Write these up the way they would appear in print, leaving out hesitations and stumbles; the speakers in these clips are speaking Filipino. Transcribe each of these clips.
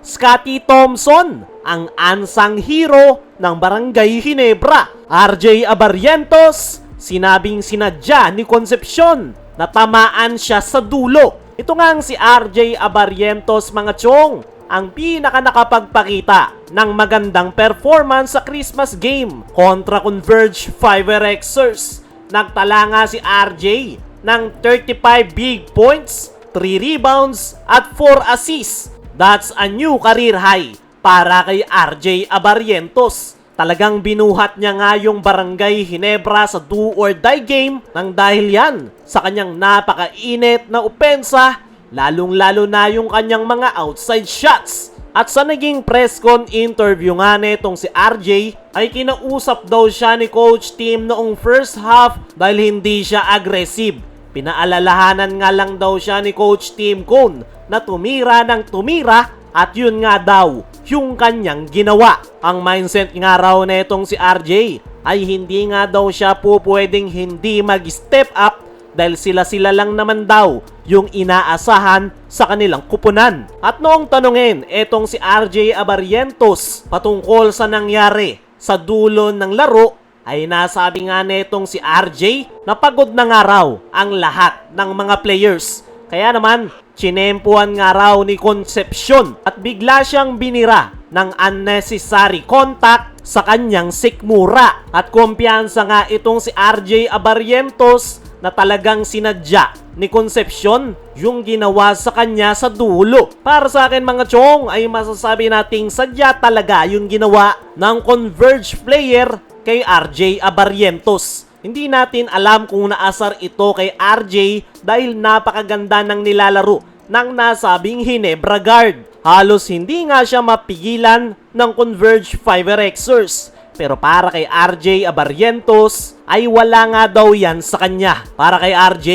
Scottie Thompson, ang unsung hero ng Barangay Ginebra. RJ Abarrientos, sinabing sinadya ni Concepcion na tamaan siya sa dulo. Ito nga si RJ Abarrientos, mga chong, ang pinaka nakapagpakita ng magandang performance sa Christmas game kontra Converge Fiverexers. Nagtala nga si RJ ng 35 big points, 3 rebounds at 4 assists. That's a new career high para kay RJ Abarrientos. Talagang binuhat niya nga yung Barangay Ginebra sa do or die game nang dahil yan sa kanyang napakainit na opensa, lalong-lalo na yung kanyang mga outside shots. At sa naging press con interview nga netong si RJ ay kinausap daw siya ni Coach Tim noong first half dahil hindi siya aggressive. Pinaalalahanan nga lang daw siya ni Coach Tim Cone na tumira ng tumira at yun nga daw yung kanyang ginawa. Ang mindset nga raw netong si RJ ay hindi nga daw siya po pwedeng hindi mag-step up dahil sila lang naman daw yung inaasahan sa kanilang kupunan. At noong tanungin etong si RJ Abarrientos patungkol sa nangyari sa dulo ng laro, ay nasabi nga netong si RJ na pagod na nga raw ang lahat ng mga players. Kaya naman, chinempuan nga raw ni Concepcion at bigla siyang binira ng unnecessary contact sa kanyang sikmura. At kumpiyansa nga itong si RJ Abarrientos na talagang sinadya ni Concepcion yung ginawa sa kanya sa dulo. Para sa akin mga chong ay masasabi nating sadya talaga yung ginawa ng Converge player kay RJ Abarrientos. Hindi natin alam kung naasar ito kay RJ dahil napakaganda ng nilalaro ng nasabing Ginebra guard. Halos hindi nga siya mapigilan ng Converge Fiverexers. Pero para kay RJ Abarrientos ay wala nga daw yan sa kanya. Para kay RJ,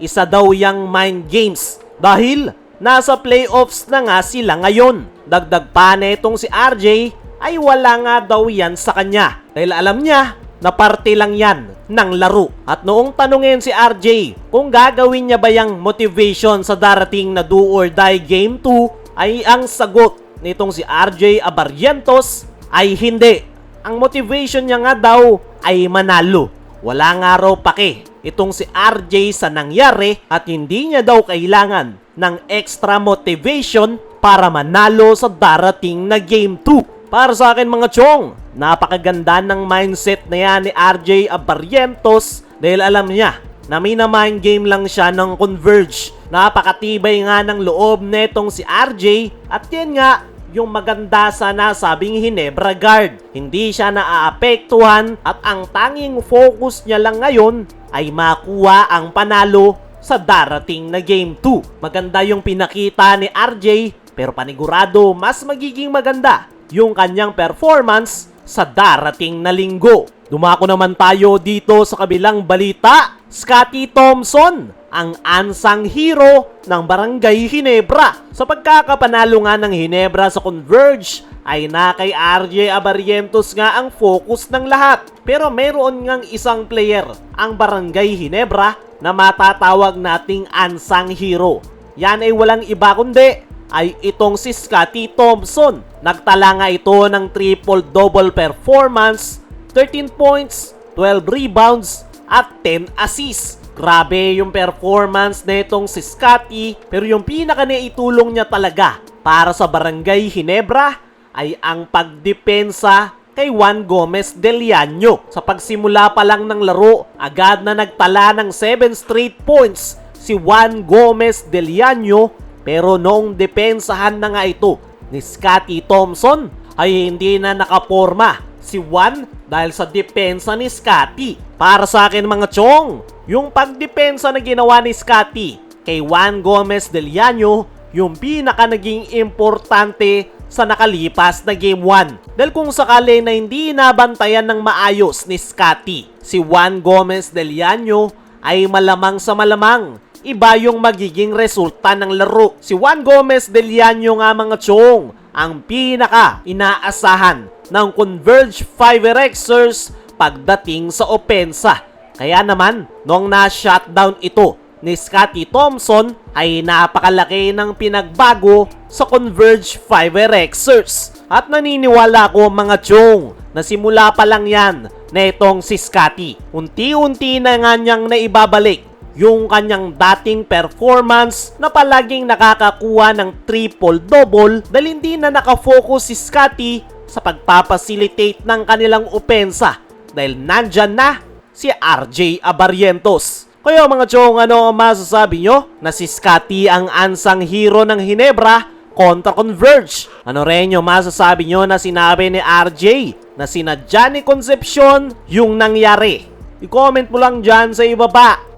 isa daw yang mind games dahil nasa playoffs na nga sila ngayon. Dagdag pa netong si RJ ay wala nga daw yan sa kanya dahil alam niya na parte lang yan ng laro. At noong tanungin si RJ kung gagawin niya ba yung motivation sa darating na do or die game 2, ay ang sagot nitong si RJ Abarrientos ay hindi. Ang motivation niya nga daw ay manalo. Wala nga raw pake itong si RJ sa nangyari at hindi niya daw kailangan ng extra motivation para manalo sa darating na game 2. Para sa akin mga chong, napakaganda ng mindset na yan ni RJ Abarrientos dahil alam niya na minamind game lang siya ng Converge. Napakatibay nga ng loob netong si RJ at yan nga yung maganda sa nasabing Ginebra guard. Hindi siya naaapektuhan at ang tanging focus niya lang ngayon ay makuha ang panalo sa darating na game 2. Maganda yung pinakita ni RJ pero panigurado mas magiging maganda yung kanyang performance sa darating na linggo. Dumako naman tayo dito sa kabilang balita. Scottie Thompson, ang unsung hero ng Barangay Ginebra. Sa pagkakapanalo nga ng Ginebra sa Converge, ay na kay RJ Abarrientos nga ang focus ng lahat. Pero meron ngang isang player, ang Barangay Ginebra, na matatawag nating unsung hero. Yan ay walang iba kundi ay itong si Scottie Thompson. Nagtala nga ito ng triple-double performance, 13 points, 12 rebounds, at 10 assists. Grabe yung performance nitong si Scottie, pero yung pinaka naitulong niya talaga para sa Barangay Ginebra ay ang pagdepensa kay Juan Gomez Deliano. Sa pagsimula pa lang ng laro, agad na nagtala ng 7 straight points si Juan Gomez Deliano. Pero noong depensahan na nga ito ni Scottie Thompson ay hindi na nakaporma si Juan dahil sa depensa ni Scottie. Para sa akin mga chong, yung pagdepensa na ginawa ni Scottie kay Juan Gomez Deliano yung pinaka naging importante sa nakalipas na Game 1. Dahil kung sakali na hindi nabantayan ng maayos ni Scottie si Juan Gomez Deliano ay malamang sa malamang iba yung magiging resulta ng laro. Si Juan Gomez Deliano nga mga chong ang pinaka inaasahan ng Converge Fiverexers pagdating sa opensa. Kaya naman, nung na-shutdown ito ni Scottie Thompson ay napakalaki ng pinagbago sa Converge 5RXers. At naniniwala ko mga chong na simula pa lang yan na itong si Scottie. Unti-unti na nga niyang naibabalik yung kanyang dating performance na palaging nakakakuha ng triple-double dahil hindi na nakafocus si Scottie sa pagpapacilitate ng kanilang opensa dahil nandyan na si RJ Abarrientos. Kaya mga chong, ano ang masasabi nyo na si Scottie ang unsung hero ng Ginebra kontra Converge? Ano rin yung masasabi nyo na sinabi ni RJ na sinadya ni Concepcion yung nangyari? I-comment mo lang dyan sa ibaba.